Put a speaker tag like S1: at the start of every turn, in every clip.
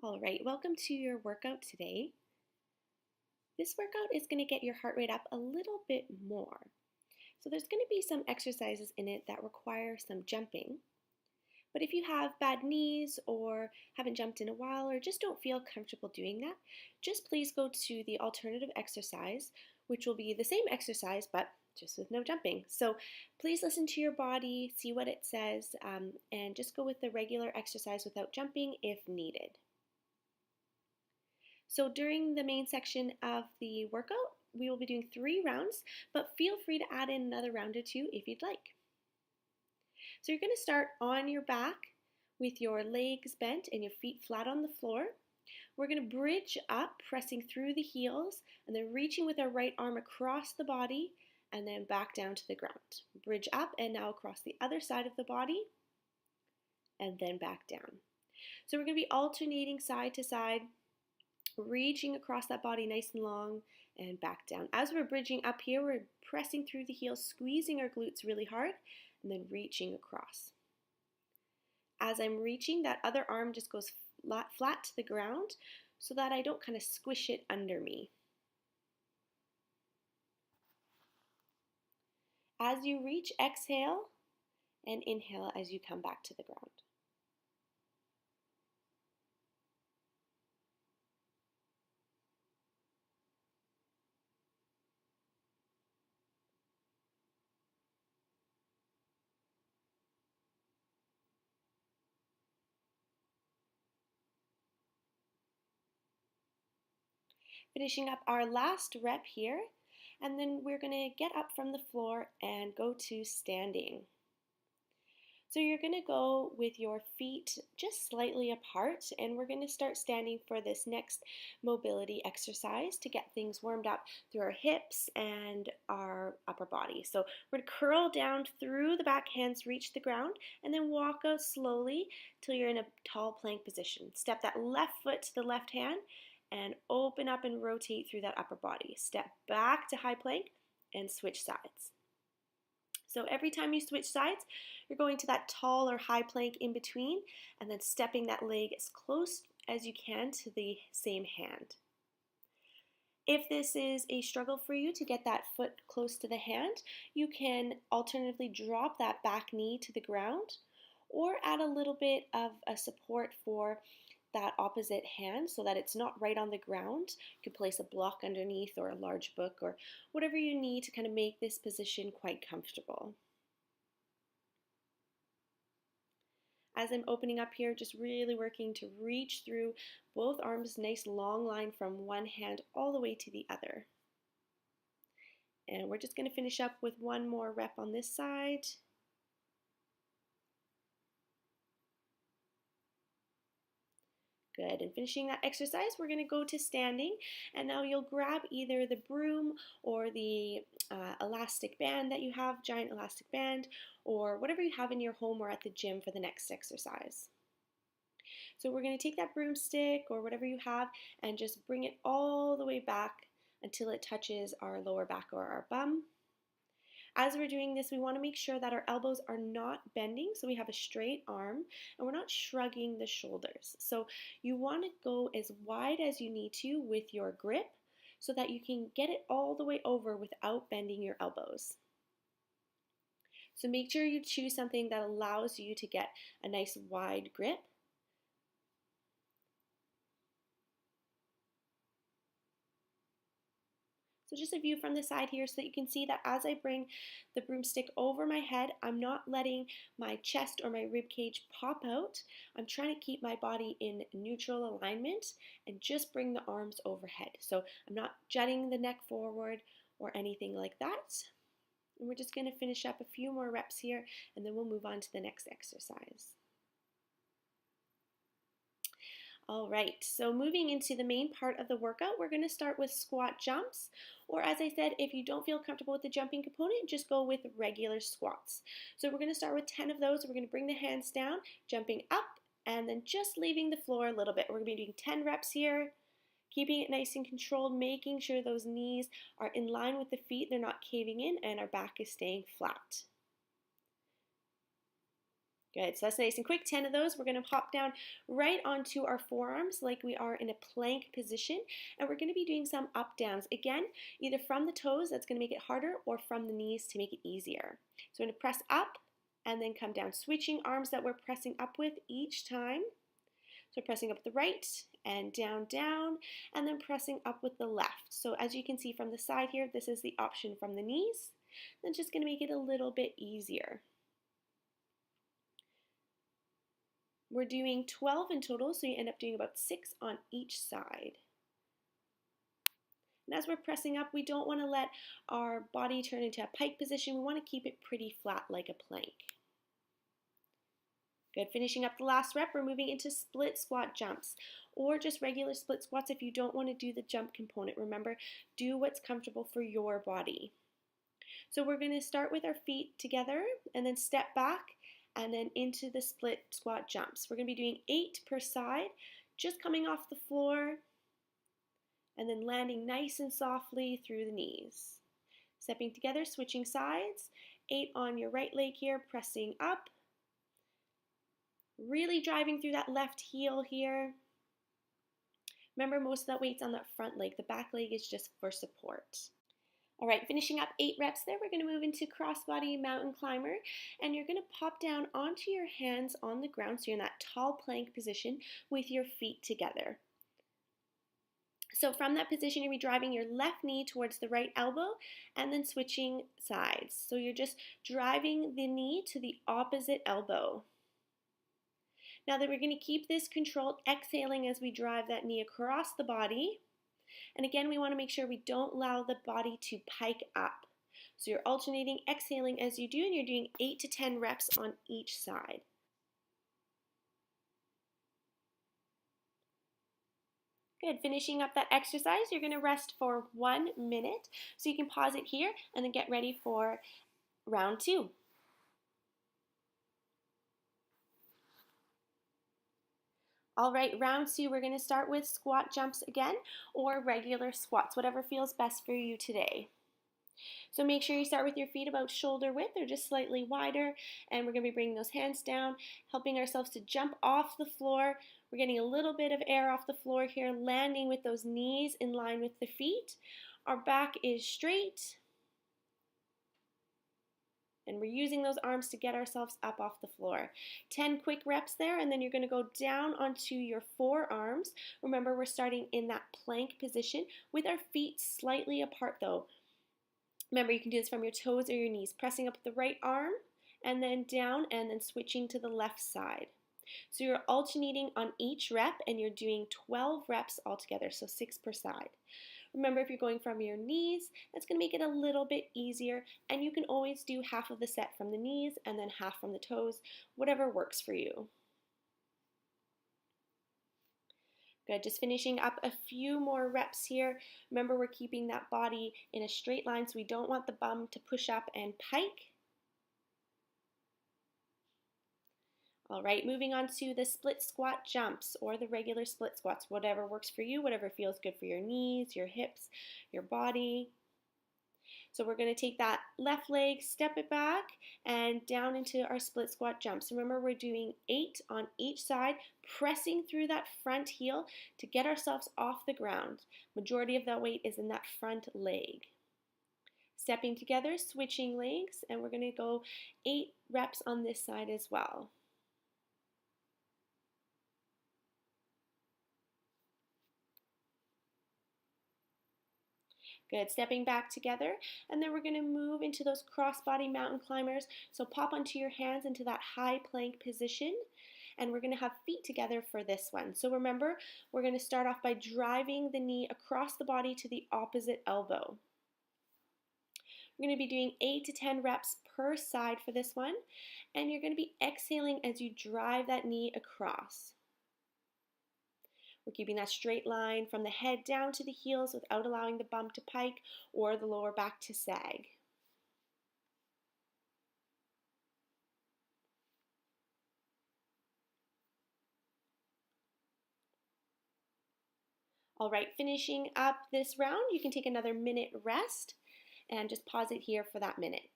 S1: All right, welcome to your workout today. This workout is going to get your heart rate up a little bit more. So there's going to be some exercises in it that require some jumping. But if you have bad knees or haven't jumped in a while or just don't feel comfortable doing that, just please go to the alternative exercise, which will be the same exercise but just with no jumping. So please listen to your body, see what it says, and just go with the regular exercise without jumping if needed. So during the main section of the workout, we will be doing 3 rounds, but feel free to add in another round or 2 if you'd like. So you're going to start on your back with your legs bent and your feet flat on the floor. We're going to bridge up, pressing through the heels, and then reaching with our right arm across the body, and then back down to the ground. Bridge up and now across the other side of the body, and then back down. So we're going to be alternating side to side, reaching across that body nice and long and back down. As we're bridging up here, we're pressing through the heels, squeezing our glutes really hard, and then reaching across. As I'm reaching, that other arm just goes flat to the ground so that I don't kind of squish it under me. As you reach, exhale and inhale as you come back to the ground. Finishing up our last rep here, and then we're going to get up from the floor and go to standing. So you're going to go with your feet just slightly apart, and we're going to start standing for this next mobility exercise to get things warmed up through our hips and our upper body. So we're going to curl down through the back, hands reach the ground, and then walk out slowly till you're in a tall plank position. Step that left foot to the left hand and open up and rotate through that upper body. Step back to high plank and switch sides. So every time you switch sides, you're going to that tall or high plank in between and then stepping that leg as close as you can to the same hand. If this is a struggle for you to get that foot close to the hand, you can alternatively drop that back knee to the ground or add a little bit of a support for that opposite hand so that it's not right on the ground. You can place a block underneath or a large book or whatever you need to kind of make this position quite comfortable. As I'm opening up here, just really working to reach through both arms, nice long line from one hand all the way to the other. And we're just going to finish up with one more rep on this side. Good, and finishing that exercise, we're going to go to standing, and now you'll grab either the broom or the elastic band that you have, giant elastic band, or whatever you have in your home or at the gym for the next exercise. So we're going to take that broomstick or whatever you have and just bring it all the way back until it touches our lower back or our bum. As we're doing this, we want to make sure that our elbows are not bending, so we have a straight arm, and we're not shrugging the shoulders. So you want to go as wide as you need to with your grip so that you can get it all the way over without bending your elbows. So make sure you choose something that allows you to get a nice wide grip. So just a view from the side here so that you can see that as I bring the broomstick over my head, I'm not letting my chest or my rib cage pop out. I'm trying to keep my body in neutral alignment and just bring the arms overhead. So I'm not jutting the neck forward or anything like that. And we're just going to finish up a few more reps here and then we'll move on to the next exercise. All right, so moving into the main part of the workout, we're going to start with squat jumps, or as I said, if you don't feel comfortable with the jumping component, just go with regular squats. So we're going to start with 10 of those. We're going to bring the hands down, jumping up, and then just leaving the floor a little bit. We're going to be doing 10 reps here, keeping it nice and controlled, making sure those knees are in line with the feet, they're not caving in, and our back is staying flat. Good, so that's nice and quick, 10 of those. We're gonna hop down right onto our forearms like we are in a plank position, and we're gonna be doing some up downs. Again, either from the toes, that's gonna make it harder, or from the knees to make it easier. So we're gonna press up and then come down, switching arms that we're pressing up with each time. So pressing up with the right and down, down, and then pressing up with the left. So as you can see from the side here, this is the option from the knees. That's just gonna make it a little bit easier. We're doing 12 in total, so you end up doing about 6 on each side. And as we're pressing up, we don't want to let our body turn into a pike position. We want to keep it pretty flat like a plank. Good, finishing up the last rep, we're moving into split squat jumps, or just regular split squats if you don't want to do the jump component. Remember, do what's comfortable for your body. So we're going to start with our feet together and then step back and then into the split squat jumps. We're going to be doing 8 per side, just coming off the floor and then landing nice and softly through the knees. Stepping together, switching sides, 8 on your right leg here, pressing up. Really driving through that left heel here. Remember, most of that weight's on that front leg. The back leg is just for support. All right, finishing up 8 reps there, we're going to move into crossbody mountain climber, and you're going to pop down onto your hands on the ground, so you're in that tall plank position with your feet together. So from that position, you'll be driving your left knee towards the right elbow and then switching sides. So you're just driving the knee to the opposite elbow. Now that we're going to keep this controlled, exhaling as we drive that knee across the body. And again, we want to make sure we don't allow the body to pike up. So you're alternating, exhaling as you do, and you're doing 8 to 10 reps on each side. Good, finishing up that exercise, you're going to rest for 1 minute. So you can pause it here and then get ready for round 2. All right, round 2, we're going to start with squat jumps again, or regular squats, whatever feels best for you today. So make sure you start with your feet about shoulder width or just slightly wider, and we're going to be bringing those hands down, helping ourselves to jump off the floor. We're getting a little bit of air off the floor here, landing with those knees in line with the feet. Our back is straight. And we're using those arms to get ourselves up off the floor. 10 quick reps there, and then you're going to go down onto your forearms. Remember, we're starting in that plank position with our feet slightly apart though. Remember, you can do this from your toes or your knees, pressing up the right arm and then down and then switching to the left side. So you're alternating on each rep and you're doing 12 reps altogether, so 6 per side. Remember, if you're going from your knees, that's going to make it a little bit easier, and you can always do half of the set from the knees and then half from the toes, whatever works for you. Good, just finishing up a few more reps here. Remember, we're keeping that body in a straight line, so we don't want the bum to push up and pike. All right, moving on to the split squat jumps or the regular split squats, whatever works for you, whatever feels good for your knees, your hips, your body. So we're going to take that left leg, step it back, and down into our split squat jumps. Remember, we're doing 8 on each side, pressing through that front heel to get ourselves off the ground. Majority of that weight is in that front leg. Stepping together, switching legs, and we're going to go 8 reps on this side as well. Good, stepping back together, and then we're going to move into those crossbody mountain climbers. So pop onto your hands into that high plank position, and we're going to have feet together for this one. So remember, we're going to start off by driving the knee across the body to the opposite elbow. We're going to be doing 8 to 10 reps per side for this one, and you're going to be exhaling as you drive that knee across. We're keeping that straight line from the head down to the heels without allowing the bum to pike or the lower back to sag. All right, finishing up this round, you can take another minute rest and just pause it here for that minute.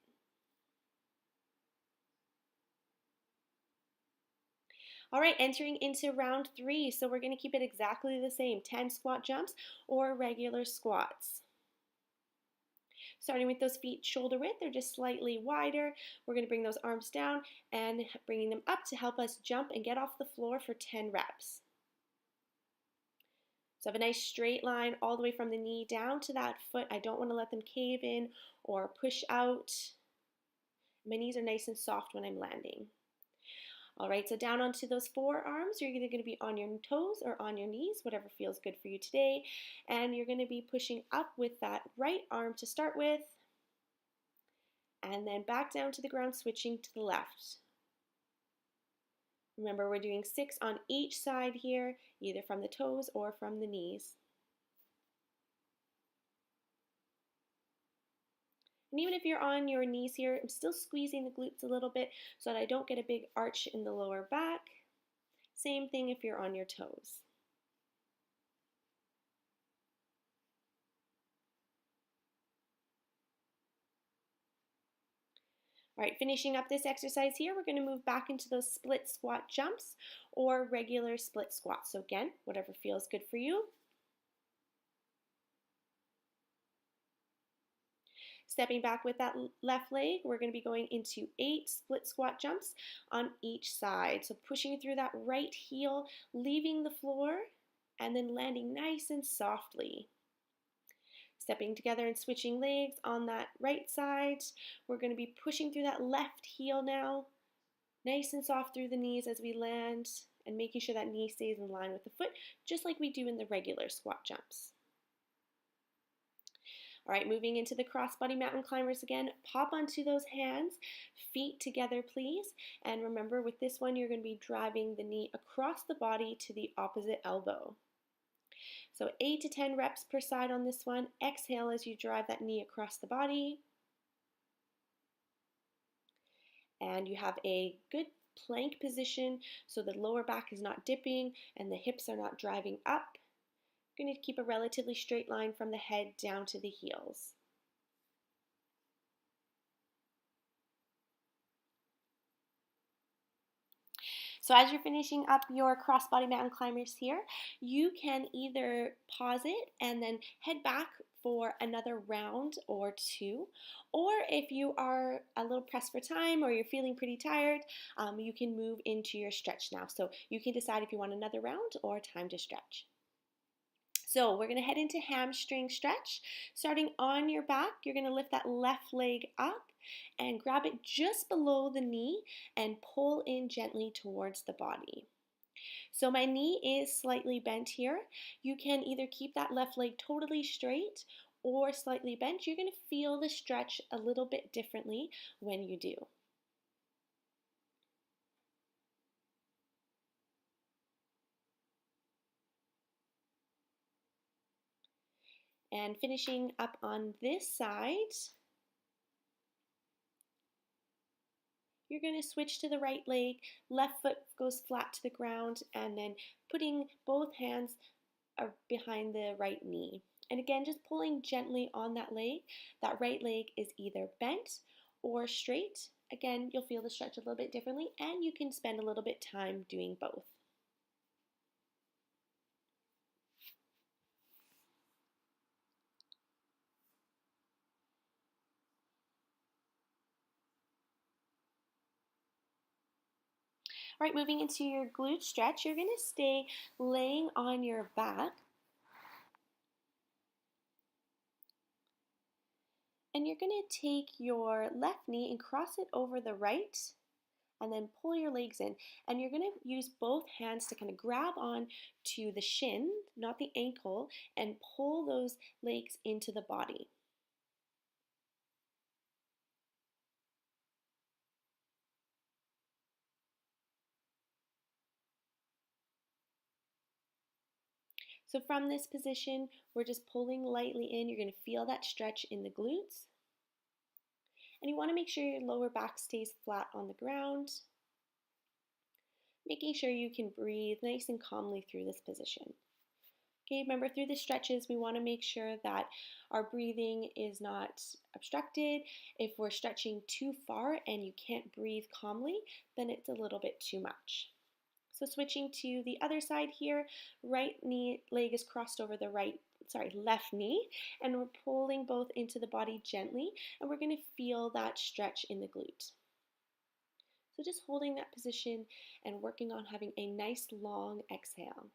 S1: All right, entering into round 3. So we're going to keep it exactly the same, 10 squat jumps or regular squats. Starting with those feet shoulder width, they're just slightly wider. We're going to bring those arms down and bringing them up to help us jump and get off the floor for 10 reps. So have a nice straight line all the way from the knee down to that foot. I don't want to let them cave in or push out. My knees are nice and soft when I'm landing. All right, so down onto those forearms, you're either going to be on your toes or on your knees, whatever feels good for you today. And you're going to be pushing up with that right arm to start with, and then back down to the ground, switching to the left. Remember, we're doing 6 on each side here, either from the toes or from the knees. And even if you're on your knees here, I'm still squeezing the glutes a little bit so that I don't get a big arch in the lower back. Same thing if you're on your toes. All right, finishing up this exercise here, we're going to move back into those split squat jumps or regular split squats. So again, whatever feels good for you. Stepping back with that left leg, we're going to be going into 8 split squat jumps on each side. So pushing through that right heel, leaving the floor, and then landing nice and softly. Stepping together and switching legs on that right side. We're going to be pushing through that left heel now, nice and soft through the knees as we land, and making sure that knee stays in line with the foot, just like we do in the regular squat jumps. All right, moving into the crossbody mountain climbers again. Pop onto those hands, feet together please. And remember, with this one, you're going to be driving the knee across the body to the opposite elbow. So 8 to 10 reps per side on this one. Exhale as you drive that knee across the body. And you have a good plank position so the lower back is not dipping and the hips are not driving up. You're going to keep a relatively straight line from the head down to the heels. So as you're finishing up your crossbody mountain climbers here, you can either pause it and then head back for another round or 2, or if you are a little pressed for time or you're feeling pretty tired, you can move into your stretch now. So you can decide if you want another round or time to stretch. So we're going to head into hamstring stretch. Starting on your back, you're going to lift that left leg up and grab it just below the knee and pull in gently towards the body. So my knee is slightly bent here. You can either keep that left leg totally straight or slightly bent. You're going to feel the stretch a little bit differently when you do. And finishing up on this side, you're going to switch to the right leg, left foot goes flat to the ground, and then putting both hands behind the right knee. And again, just pulling gently on that leg. That right leg is either bent or straight. Again, you'll feel the stretch a little bit differently, and you can spend a little bit time doing both. All right, moving into your glute stretch, you're going to stay laying on your back. And you're going to take your left knee and cross it over the right and then pull your legs in. And you're going to use both hands to kind of grab on to the shin, not the ankle, and pull those legs into the body. So from this position, we're just pulling lightly in. You're going to feel that stretch in the glutes. And you want to make sure your lower back stays flat on the ground, making sure you can breathe nice and calmly through this position. Okay, remember through the stretches, we want to make sure that our breathing is not obstructed. If we're stretching too far and you can't breathe calmly, then it's a little bit too much. So switching to the other side here, right knee leg is crossed over the left knee, and we're pulling both into the body gently, and we're going to feel that stretch in the glute. So just holding that position and working on having a nice long exhale.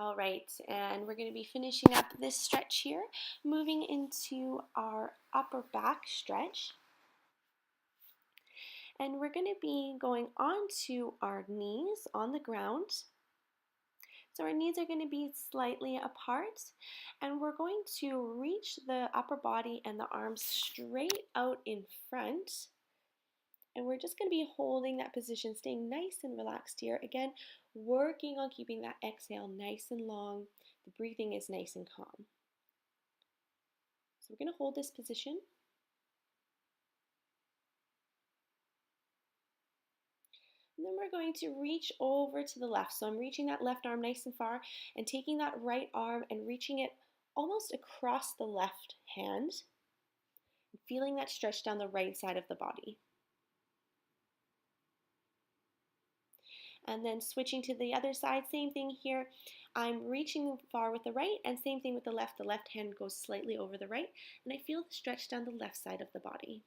S1: All right, and we're going to be finishing up this stretch here, moving into our upper back stretch. And we're going to be going onto our knees on the ground. So our knees are going to be slightly apart, and we're going to reach the upper body and the arms straight out in front. And we're just going to be holding that position, staying nice and relaxed here. Again, working on keeping that exhale nice and long. The breathing is nice and calm. So we're going to hold this position. And then we're going to reach over to the left. So I'm reaching that left arm nice and far and taking that right arm and reaching it almost across the left hand. Feeling that stretch down the right side of the body. And then switching to the other side, same thing here. I'm reaching far with the right, and same thing with the left. The left hand goes slightly over the right, and I feel the stretch down the left side of the body.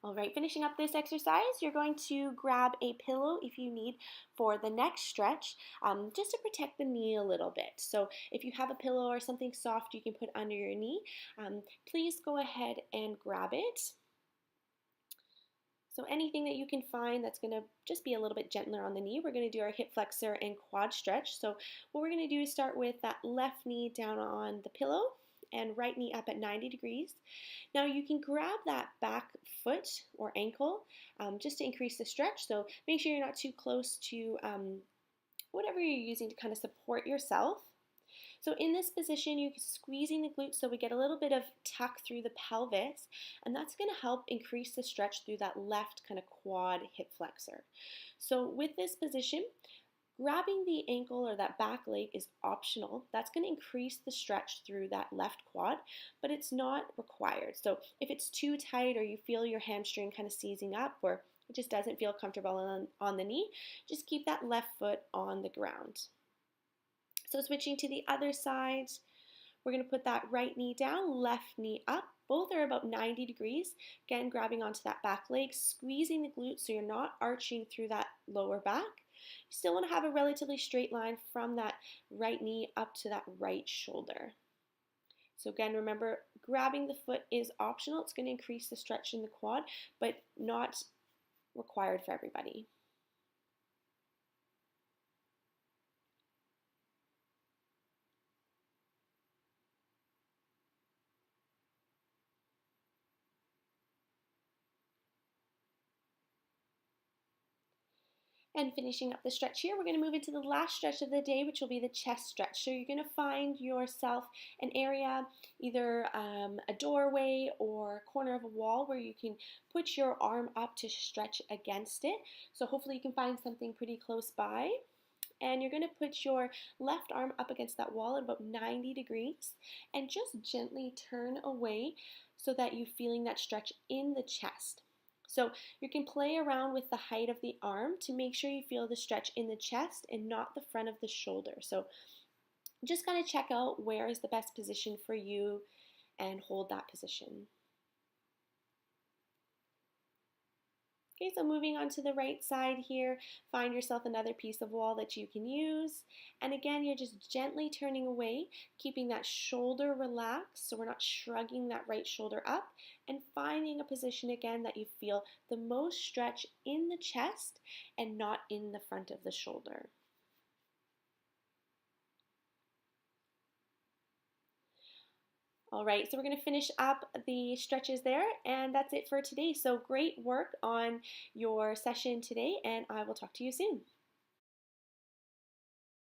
S1: All right, finishing up this exercise, you're going to grab a pillow if you need for the next stretch, just to protect the knee a little bit. So if you have a pillow or something soft you can put under your knee, please go ahead and grab it. So anything that you can find that's going to just be a little bit gentler on the knee. We're going to do our hip flexor and quad stretch. So what we're going to do is start with that left knee down on the pillow and right knee up at 90 degrees. Now you can grab that back foot or ankle just to increase the stretch. So make sure you're not too close to whatever you're using to kind of support yourself. So in this position, you're squeezing the glutes so we get a little bit of tuck through the pelvis, and that's going to help increase the stretch through that left kind of quad hip flexor. So with this position, grabbing the ankle or that back leg is optional. That's going to increase the stretch through that left quad, but it's not required. So if it's too tight or you feel your hamstring kind of seizing up or it just doesn't feel comfortable on the knee, just keep that left foot on the ground. So switching to the other side, we're going to put that right knee down, left knee up. Both are about 90 degrees. Again, grabbing onto that back leg, squeezing the glutes so you're not arching through that lower back. You still want to have a relatively straight line from that right knee up to that right shoulder. So again, remember, grabbing the foot is optional. It's going to increase the stretch in the quad, but not required for everybody. And finishing up the stretch here, we're going to move into the last stretch of the day, which will be the chest stretch. So you're going to find yourself an area, either a doorway or a corner of a wall where you can put your arm up to stretch against it. So hopefully you can find something pretty close by. And you're going to put your left arm up against that wall at about 90 degrees and just gently turn away so that you're feeling that stretch in the chest. So you can play around with the height of the arm to make sure you feel the stretch in the chest and not the front of the shoulder. So just kind of check out where is the best position for you and hold that position. Okay, so moving on to the right side here, find yourself another piece of wall that you can use. And again, you're just gently turning away, keeping that shoulder relaxed so we're not shrugging that right shoulder up, and finding a position again that you feel the most stretch in the chest and not in the front of the shoulder. All right, so we're going to finish up the stretches there, and that's it for today. So great work on your session today, and I will talk to you soon.